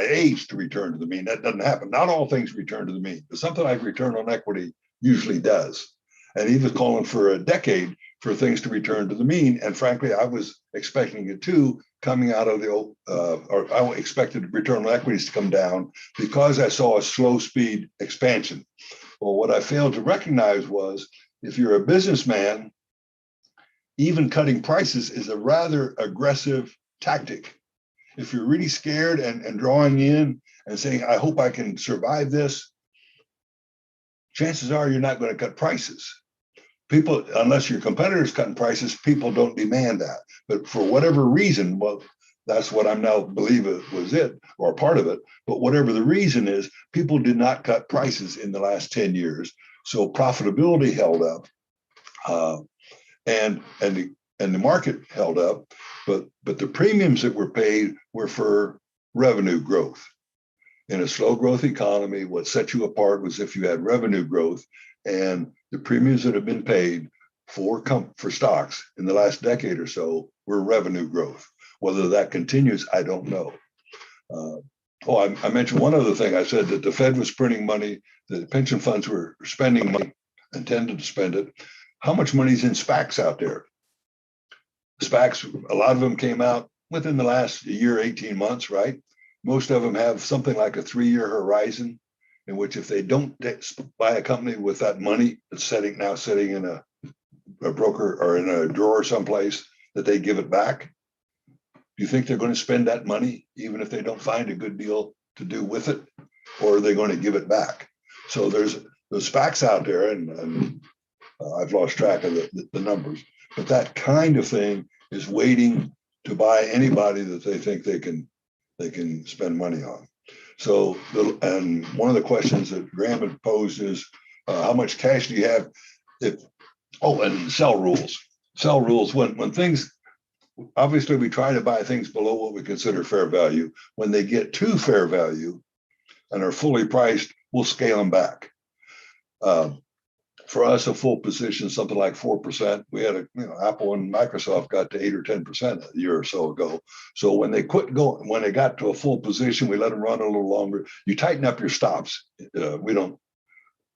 age to return to the mean. That doesn't happen. Not all things return to the mean, but something like return on equity usually does. And he was calling for a decade for things to return to the mean. And frankly, I was expecting it too, coming out of or I expected return on equities to come down because I saw a slow speed expansion. Well, what I failed to recognize was if you're a businessman, even cutting prices is a rather aggressive tactic. If you're really scared and drawing in and saying, I hope I can survive this, chances are you're not going to cut prices. People, unless your competitor's cutting prices, people don't demand that. But for whatever reason, well, that's what I'm now believe it was it, or part of it. But whatever the reason is, people did not cut prices in the last 10 years. So profitability held up. And the market held up, but the premiums that were paid were for revenue growth. In a slow growth economy, what set you apart was if you had revenue growth, and the premiums that have been paid for stocks in the last decade or so were revenue growth. Whether that continues, I don't know. I mentioned one other thing. I said that the Fed was printing money, the pension funds were spending money, intended to spend it. How much money is in SPACs out there? SPACs, a lot of them came out within the last year, 18 months, right? Most of them have something like a 3-year horizon in which if they don't buy a company with that money that's sitting in a broker or in a drawer someplace, that they give it back. Do you think they're going to spend that money even if they don't find a good deal to do with it? Or are they going to give it back? So there's those SPACs out there, and I've lost track of the numbers, but that kind of thing is waiting to buy anybody that they think they can spend money on. So, and one of the questions that Graham had posed is, how much cash do you have? And sell rules. Sell rules when things, obviously we try to buy things below what we consider fair value. When they get to fair value and are fully priced, we'll scale them back. For us, a full position, something like 4%. We had Apple and Microsoft got to 8 or 10% a year or so ago. So when they quit going, when they got to a full position, we let them run a little longer. You tighten up your stops. We don't.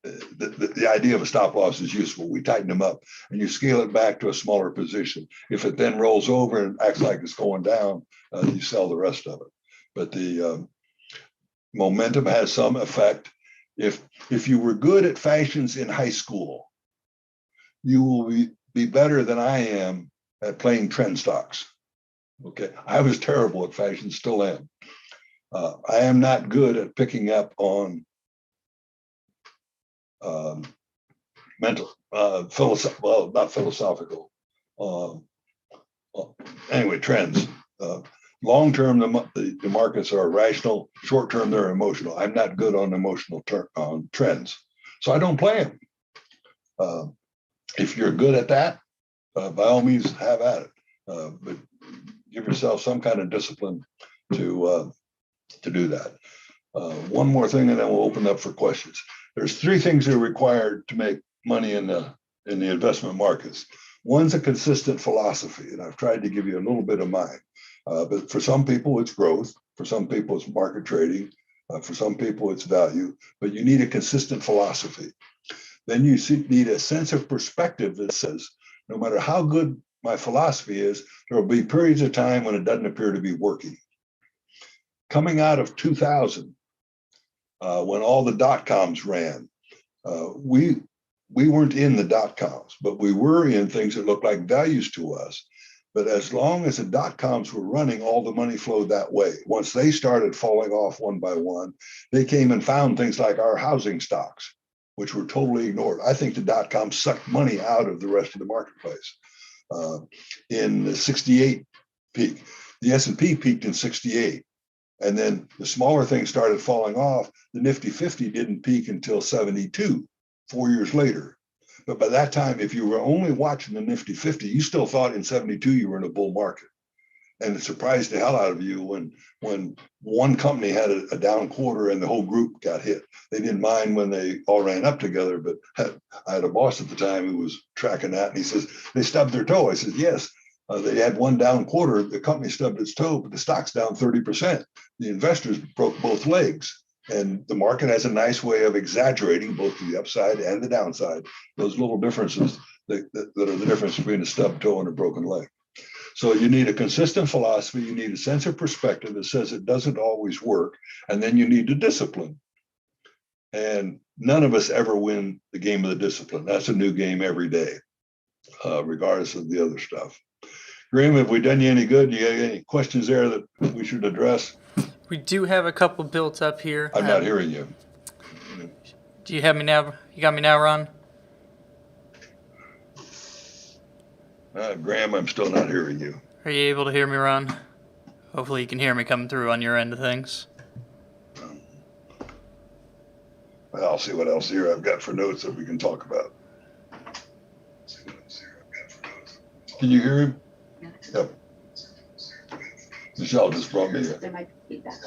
The idea of a stop loss is useful. We tighten them up, and you scale it back to a smaller position. If it then rolls over and acts like it's going down, you sell the rest of it. But the momentum has some effect. If you were good at fashions in high school, you will be better than I am at playing trend stocks. Okay, I was terrible at fashion, still am. I am not good at picking up on mental, not philosophical. Anyway, trends. Long term, the markets are rational. Short term, they're emotional. I'm not good on emotional on trends, so I don't play them. If you're good at that, by all means, have at it. But give yourself some kind of discipline to do that. One more thing, and then we'll open up for questions. there's three things that are required to make money in the investment markets. One's a consistent philosophy, and I've tried to give you a little bit of mine. But for some people, it's growth. For some people, it's market trading. For some people, it's value. But you need a consistent philosophy. Then you need a sense of perspective that says, no matter how good my philosophy is, there will be periods of time when it doesn't appear to be working. Coming out of 2000, when all the dot-coms ran, we weren't in the dot-coms, but we were in things that looked like values to us. But as long as the dot-coms were running, all the money flowed that way. Once they started falling off one by one, they came and found things like our housing stocks, which were totally ignored. I think the dot-coms sucked money out of the rest of the marketplace. In the 68 peak, the S&P peaked in 68. And then the smaller things started falling off. The Nifty 50 didn't peak until 72, 4 years later. But by that time, if you were only watching the Nifty 50, you still thought in 72 you were in a bull market. And it surprised the hell out of you when one company had a down quarter and the whole group got hit. They didn't mind when they all ran up together, but I had a boss at the time who was tracking that, and he says, they stubbed their toe. I said, yes, they had one down quarter, the company stubbed its toe, but the stock's down 30%. The investors broke both legs. And the market has a nice way of exaggerating both the upside and the downside, those little differences that are the difference between a stubbed toe and a broken leg. So you need a consistent philosophy, you need a sense of perspective that says it doesn't always work, and then you need the discipline. And none of us ever win the game of the discipline. That's a new game every day, regardless of the other stuff. Graham, have we done you any good? Do you have any questions there that we should address? We do have a couple built up here. I'm not hearing you. Do you have me now? You got me now, Ron? Graham, I'm still not hearing you. Are you able to hear me, Ron? Hopefully you can hear me coming through on your end of things. Well, I'll see what else here I've got for notes that we can talk about. Can you hear him? Yep. Michelle just brought me in. There might be feedback.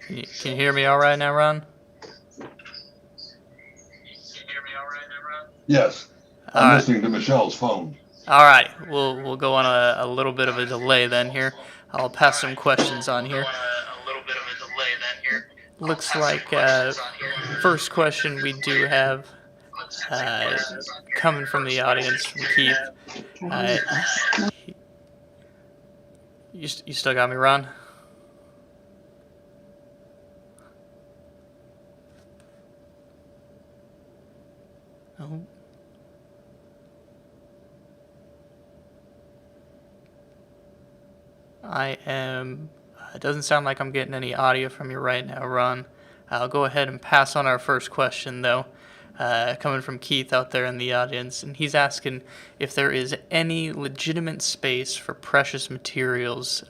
Can you hear me all right now, Ron? Yes. I'm listening to Michelle's phone. All right. We'll go on a little bit of a delay then here. I'll pass some questions on here. Looks like first question we do have coming from the audience from Keith. You still got me, Ron? Oh. It doesn't sound like I'm getting any audio from you right now, Ron. I'll go ahead and pass on our first question, though, coming from Keith out there in the audience. And he's asking if there is any legitimate space for precious materials,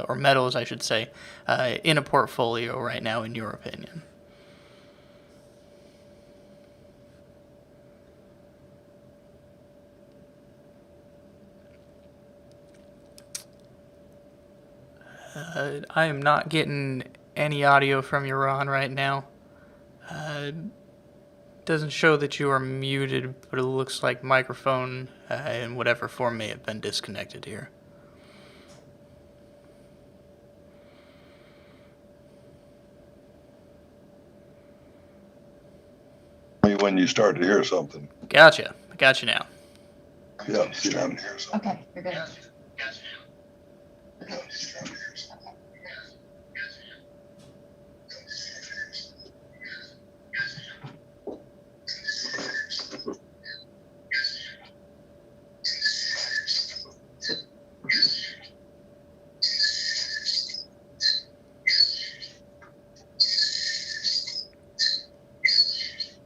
or metals, I should say, in a portfolio right now, in your opinion. I am not getting any audio from you, Ron, right now. Doesn't show that you are muted, but it looks like microphone in whatever form may have been disconnected here. When you start to hear something. Gotcha. I got you now. Yeah, see, I'm here. Okay, you're good. Okay.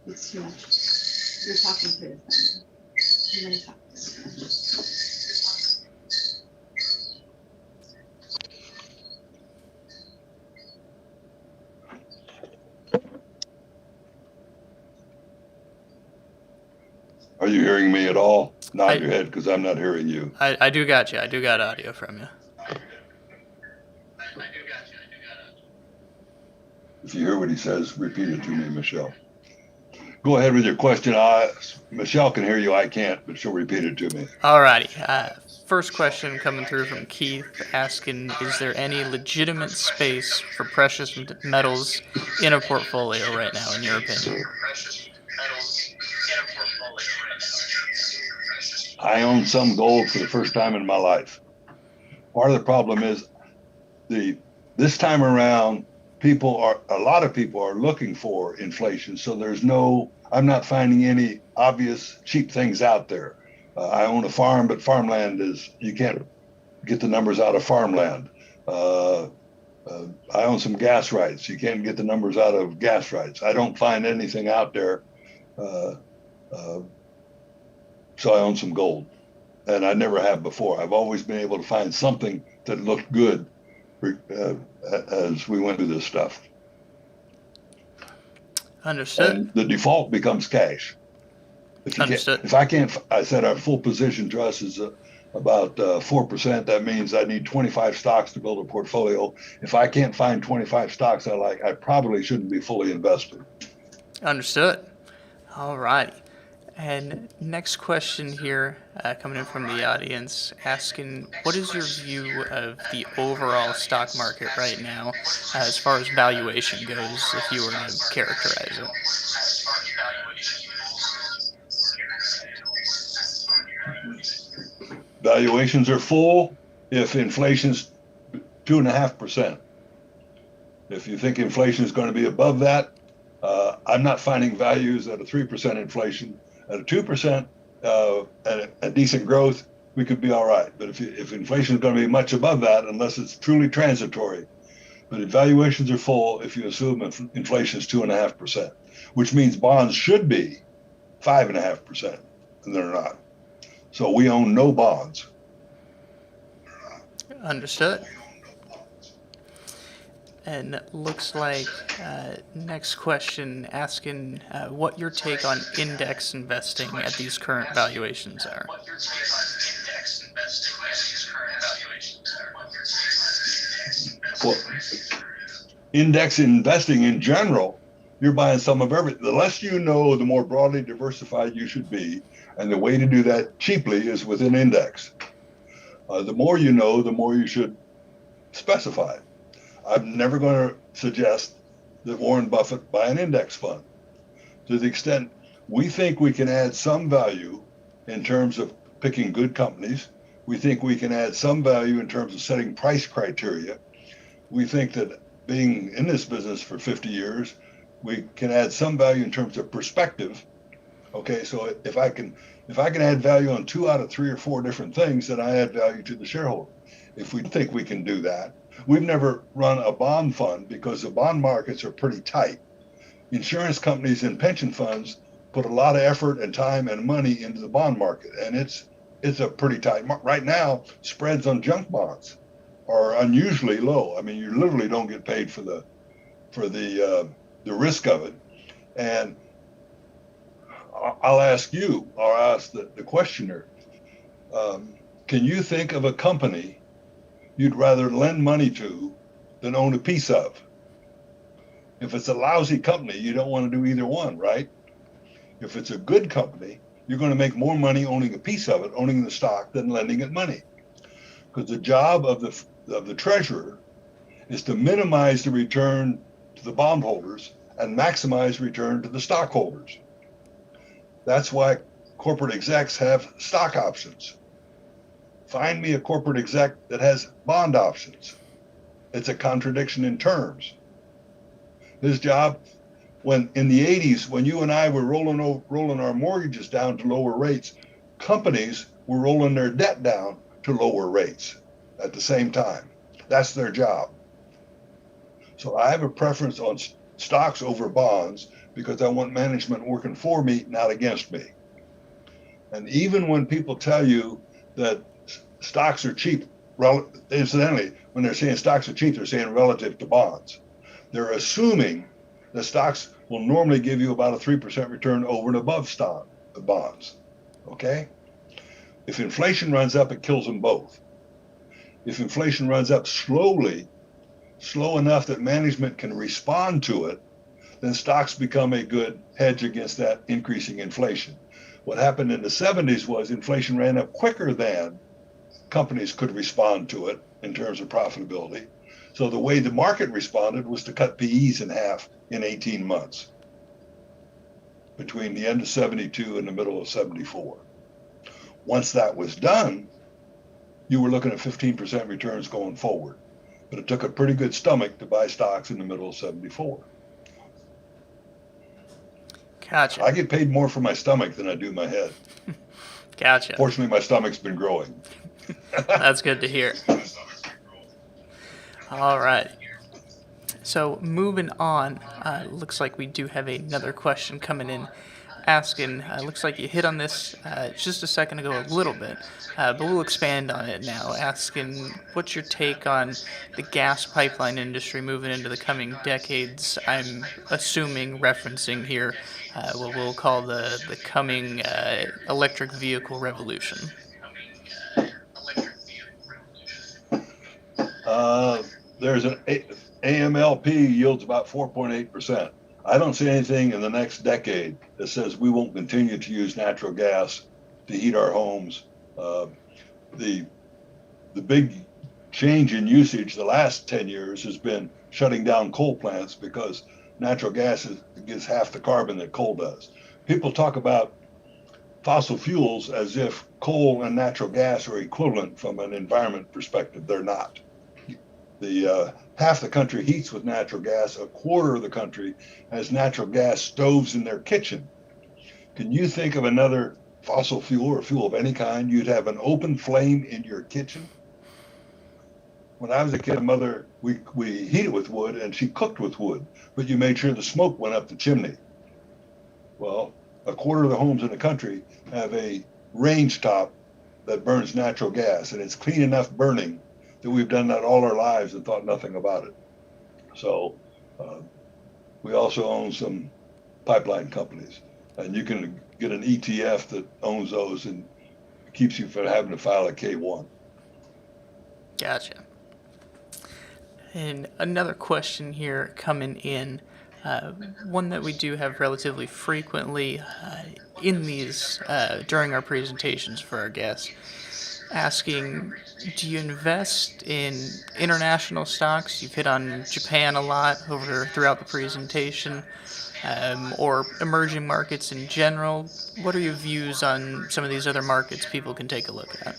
It's too much. You're talking through the phone. I'm going to talk to the phone. Are you hearing me at all? Nod your head because I'm not hearing you. I do got you. I do got audio from you. If you hear what he says, repeat it to me, Michelle. Go ahead with your question. Michelle can hear you. I can't, but she'll repeat it to me. Alrighty. First question coming through from Keith asking, is there any legitimate space for precious metals in a portfolio right now, in your opinion? I own some gold for the first time in my life. Part of the problem is this time around, a lot of people are looking for inflation. So I'm not finding any obvious cheap things out there. I own a farm, but farmland you can't get the numbers out of farmland. I own some gas rights. You can't get the numbers out of gas rights. I don't find anything out there. So I own some gold, and I never have before. I've always been able to find something that looked good as we went through this stuff. Understood. And the default becomes cash. Understood. I said our full position trust is about 4%. That means I need 25 stocks to build a portfolio. If I can't find 25 stocks I like, I probably shouldn't be fully invested. Understood. All righty. And next question here, coming in from the audience, asking, what is your view of the overall stock market right now, as far as valuation goes, if you were to characterize it? Valuations are full if inflation's 2.5%. If you think inflation is going to be above that, I'm not finding values at a 3% inflation. At a 2% and a decent growth, we could be all right. But if inflation is going to be much above that, unless it's truly transitory, but valuations are full if you assume inflation is 2.5%, which means bonds should be 5.5%, and they're not. So we own no bonds. Understood. And looks like next question asking what your take on index investing at these current valuations are. Well, index investing in general, you're buying some of everything. The less you know, the more broadly diversified you should be. And the way to do that cheaply is with an index. The more you know, the more you should specify. I'm never going to suggest that Warren Buffett buy an index fund. To the extent we think we can add some value in terms of picking good companies, we think we can add some value in terms of setting price criteria. We think that being in this business for 50 years, we can add some value in terms of perspective. Okay, so if I can add value on 2 out of 3 or 4 different things, then I add value to the shareholder. If we think we can do that, we've never run a bond fund because the bond markets are pretty tight. Insurance companies and pension funds put a lot of effort and time and money into the bond market, and it's a pretty tight market. Right now, spreads on junk bonds are unusually low. I mean, you literally don't get paid for the risk of it. And I'll ask you, or ask the questioner, can you think of a company you'd rather lend money to than own a piece of? If it's a lousy company, you don't want to do either one, right? If it's a good company, you're going to make more money owning a piece of it, owning the stock, than lending it money. Because the job of the treasurer is to minimize the return to the bondholders and maximize return to the stockholders. That's why corporate execs have stock options. Find me a corporate exec that has bond options. It's a contradiction in terms. His job, when in the 80s, when you and I were rolling our mortgages down to lower rates, companies were rolling their debt down to lower rates at the same time. That's their job. So I have a preference on stocks over bonds because I want management working for me, not against me. And even when people tell you that stocks are cheap, incidentally, when they're saying stocks are cheap, they're saying relative to bonds. They're assuming that stocks will normally give you about a 3% return over and above bonds. Okay? If inflation runs up, it kills them both. If inflation runs up slowly, slow enough that management can respond to it, then stocks become a good hedge against that increasing inflation. What happened in the 70s was inflation ran up quicker than companies could respond to it in terms of profitability. So the way the market responded was to cut PEs in half in 18 months between the end of 72 and the middle of 74. Once that was done, you were looking at 15% returns going forward. But it took a pretty good stomach to buy stocks in the middle of 74. Gotcha. I get paid more for my stomach than I do my head. Gotcha. Fortunately, my stomach's been growing. That's good to hear. All right. So moving on, looks like we do have another question coming in asking, looks like you hit on this just a second ago a little bit, but we'll expand on it now, asking what's your take on the gas pipeline industry moving into the coming decades. I'm assuming referencing here what we'll call the coming electric vehicle revolution. There's an AMLP yields about 4.8%. I don't see anything in the next decade that says we won't continue to use natural gas to heat our homes. The big change in usage the last 10 years has been shutting down coal plants because natural gas gives half the carbon that coal does. People talk about fossil fuels as if coal and natural gas are equivalent from an environment perspective. They're not. Half the country heats with natural gas. A quarter of the country has natural gas stoves in their kitchen. Can you think of another fossil fuel or fuel of any kind you'd have an open flame in your kitchen? When I was a kid, mother, we heated with wood and she cooked with wood, but you made sure the smoke went up the chimney. Well, a quarter of the homes in the country have a range top that burns natural gas, and it's clean enough burning that we've done that all our lives and thought nothing about it. So we also own some pipeline companies, and you can get an ETF that owns those and keeps you from having to file a K1. Gotcha. And another question here coming in, one that we do have relatively frequently in these during our presentations for our guests, asking, do you invest in international stocks? You've hit on Japan a lot throughout the presentation, or emerging markets in general. What are your views on some of these other markets people can take a look at?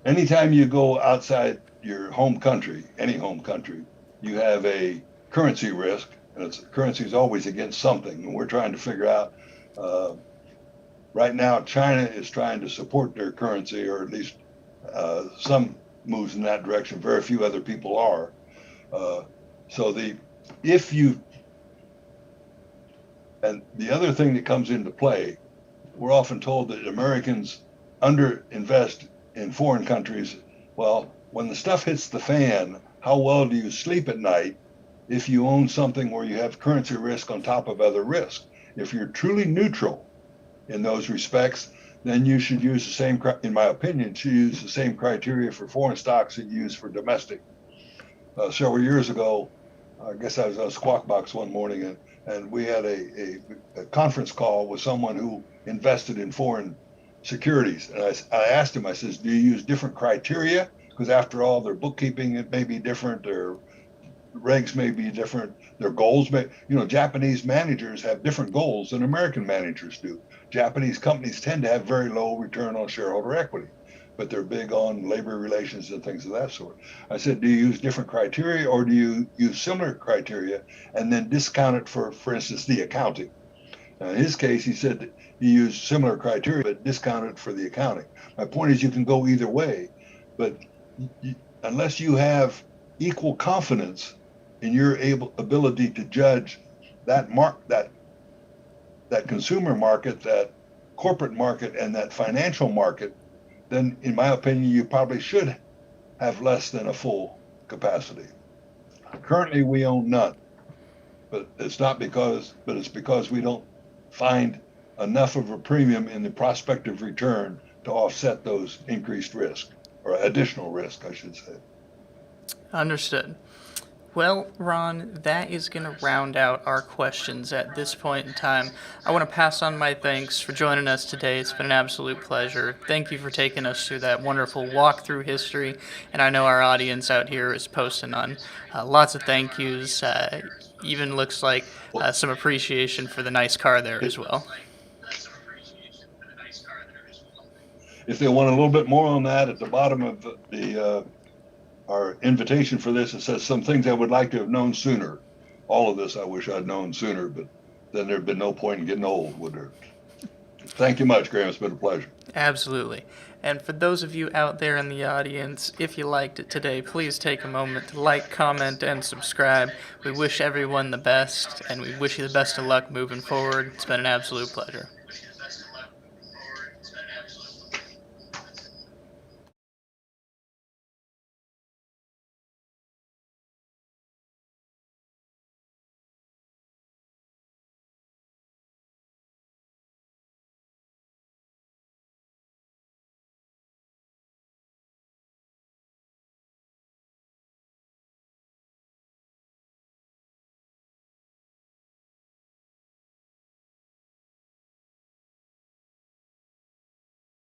Anytime you go outside your home country, any home country, you have a currency risk, and currency is always against something. And we're trying to figure out, right now, China is trying to support their currency, or at least some moves in that direction. Very few other people are. And the other thing that comes into play, we're often told that Americans underinvest in foreign countries. Well, when the stuff hits the fan, how well do you sleep at night if you own something where you have currency risk on top of other risk? If you're truly neutral in those respects, then you should use the same, in my opinion, should use the same criteria for foreign stocks that you use for domestic. Several years ago, I guess I was on Squawk Box one morning, and we had a conference call with someone who invested in foreign securities. And I asked him, I says, do you use different criteria? Because after all, their bookkeeping, it may be different, their regs may be different, their goals may, Japanese managers have different goals than American managers do. Japanese companies tend to have very low return on shareholder equity, but they're big on labor relations and things of that sort. I said, do you use different criteria, or do you use similar criteria and then discount it for instance, the accounting? Now, in his case, he said that he used similar criteria, but discounted for the accounting. My point is you can go either way, but unless you have equal confidence in your ability to judge that consumer market, that corporate market, and that financial market, then in my opinion, you probably should have less than a full capacity. Currently, we own none, but it's because we don't find enough of a premium in the prospective return to offset those increased risk, or additional risk, I should say. Understood. Well, Ron, that is going to round out our questions at this point in time. I want to pass on my thanks for joining us today. It's been an absolute pleasure. Thank you for taking us through that wonderful walk through history. And I know our audience out here is posting on lots of thank yous. Even looks like some appreciation for the nice car there as well. If they want a little bit more on that, at the bottom of our invitation for this, it says some things I would like to have known sooner. All of this I wish I'd known sooner, but then there'd been no point in getting old, would there? Thank you much, Graham. It's been a pleasure. Absolutely. And for those of you out there in the audience, if you liked it today, please take a moment to like, comment, and subscribe. We wish everyone the best, and we wish you the best of luck moving forward. It's been an absolute pleasure.